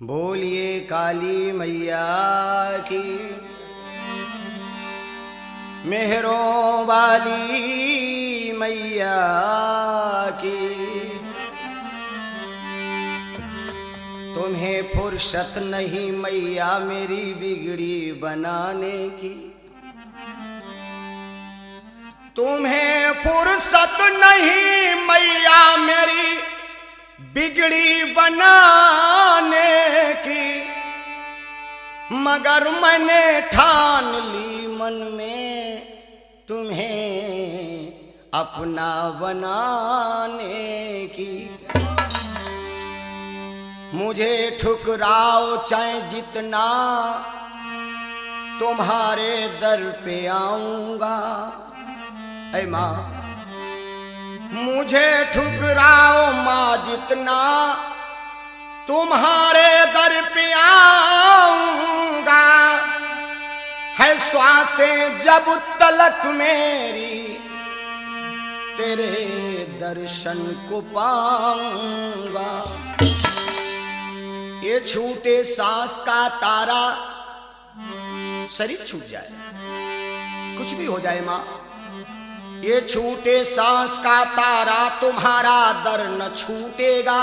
बोलिए काली मैया की, मेहरों वाली मैया की। तुम्हें फुर्सत नहीं मैया मेरी बिगड़ी बनाने की, तुम्हें फुर्सत नहीं मैया मेरी बिगड़ी बनाने की। मगर मैंने ठान ली मन में तुम्हें अपना बनाने की। मुझे ठुकराओ चाहे जितना, तुम्हारे दर पे आऊंगा। ऐ माँ, मुझे ठुकराओ माँ जितना, तुम्हारे दर पे आऊंगा। है श्वासें जब तलक मेरी तेरे दर्शन को पाऊंगा। ये छूटे सांस का तारा, शरीर छूट जाए कुछ भी हो जाए माँ, ये छूटे सांस का तारा तुम्हारा दर न छूटेगा।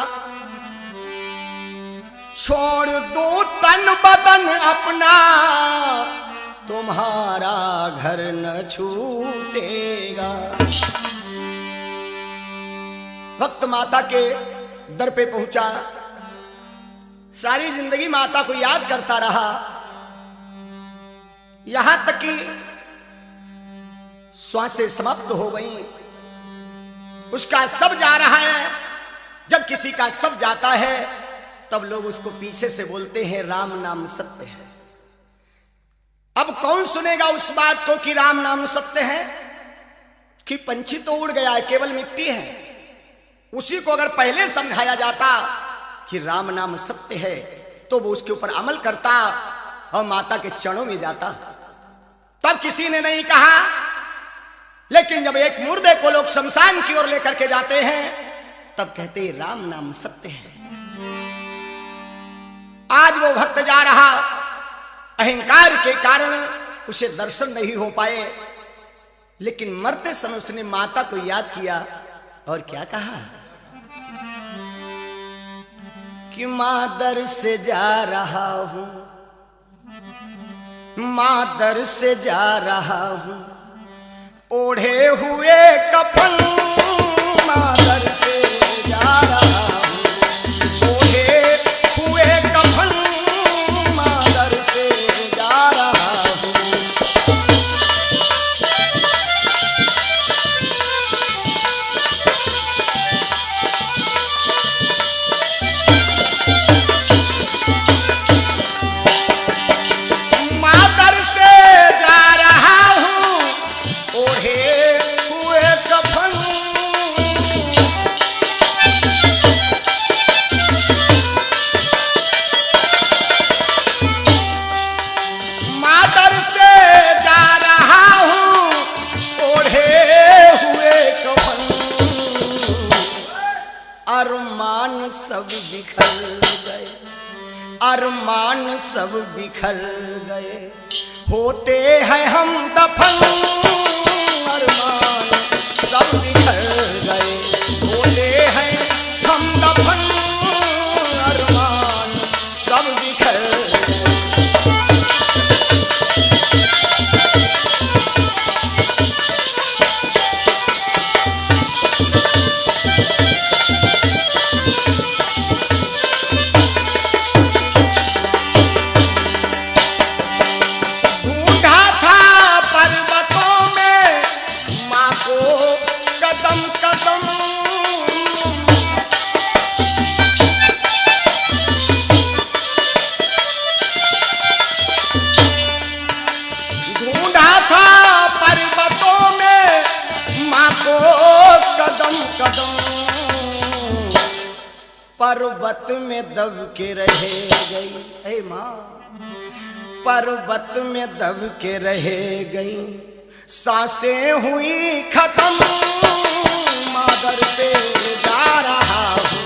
छोड़ दो तन बदन अपना, तुम्हारा घर न छूटेगा। भक्त माता के दर पे पहुंचा, सारी जिंदगी माता को याद करता रहा, यहां तक कि श्वासें समाप्त हो गई। उसका सब जा रहा है। जब किसी का सब जाता है तब लोग उसको पीछे से बोलते हैं राम नाम सत्य है। अब कौन सुनेगा उस बात को कि राम नाम सत्य है? कि पंछी तो उड़ गया है, केवल मिट्टी है। उसी को अगर पहले समझाया जाता कि राम नाम सत्य है तो वो उसके ऊपर अमल करता और माता के चरणों में जाता। तब किसी ने नहीं कहा। लेकिन जब एक मुर्दे को लोग शमशान की ओर लेकर के जाते हैं तब कहते हैं राम नाम सत्य है। आज वो भक्त जा रहा, अहंकार के कारण उसे दर्शन नहीं हो पाए, लेकिन मरते समय उसने माता को याद किया और क्या कहा कि मां दर से जा रहा हूं, मां दर से जा रहा हूं, ओढ़े हुए कफन। मां दर से जा रहा हूं, ओढ़े हुए कफन। मां दर से जा रहा हूं। मां दर से जा रहा हूं, ओढ़े हुए कफन। मां दर से जा रहा हूं, ओढ़े हुए कफन। अरमान सब बिखर गए, अरमान सब बिखर गए, होते हैं हम दफन। अरमान सब बिखर गए, होते हैं हम दफन। अरमान सब बिखर गए। ढूंढा था पर्वतों में माँ को कदम कदम। ढूंढा था पर्वतों में माँ को कदम कदम। पर्वत में दब के रह गई ऐ माँ, पर्वत में दब के रह गई, सांसें हुई खत्म। माँ दर पे जा रहा हूँ,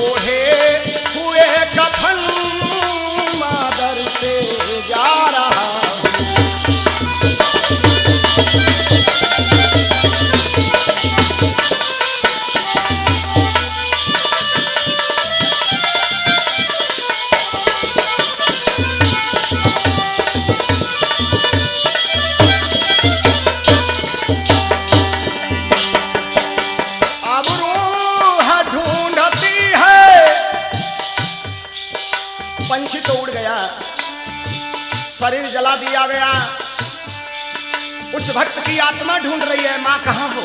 ओढ़े पंछी तो उड़ गया, शरीर जला दिया गया। उस भक्त की आत्मा ढूंढ रही है, मां कहां हो।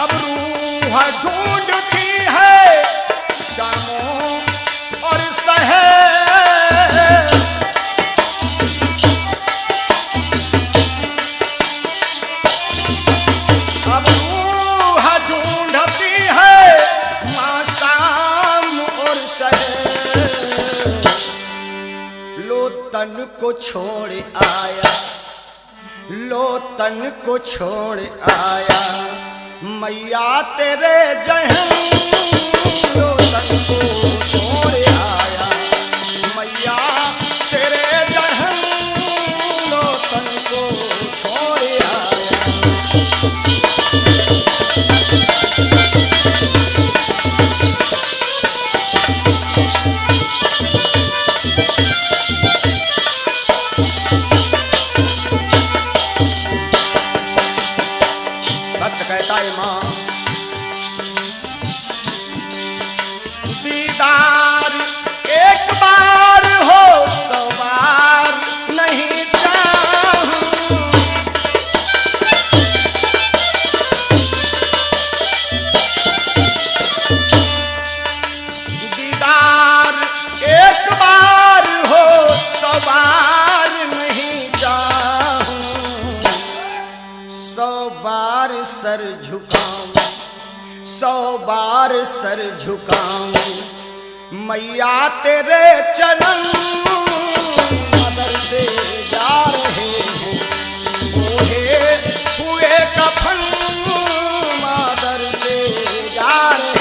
अब रूह ढूंढती है शामों और शहर, अब रूह ढूंढती है मां शाम और शहर। लो तन को छोड़ आया, लो तन को छोड़ आया मैया तेरे जहन। लो तन को छोड़ आया मैया तेरे जहन, लो तन को छोड़ आया। भक्त कहता है मां दीदार एक बार हो, सौ बार नहीं चाहूं। दीदार एक बार हो, सौ बार नहीं चाहूं। सौ बार सर झुकाऊं, सौ बार सर झुकाऊं मैया तेरे चरण। मदर से जा रहे हैं ओढ़े हुए कफन, मदर से जा रहे हैं।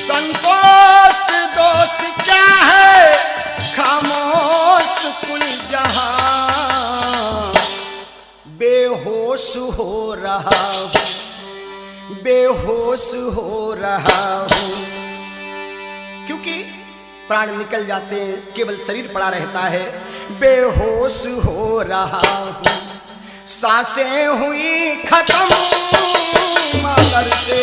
संतोष दोष क्या है, खामोश कुल जहां। बेहोश हो रहा हूं, बेहोश हो रहा हूं, क्योंकि प्राण निकल जाते हैं, केवल शरीर पड़ा रहता है। बेहोश हो रहा हूं, सांसें हुई खत्म, मगर से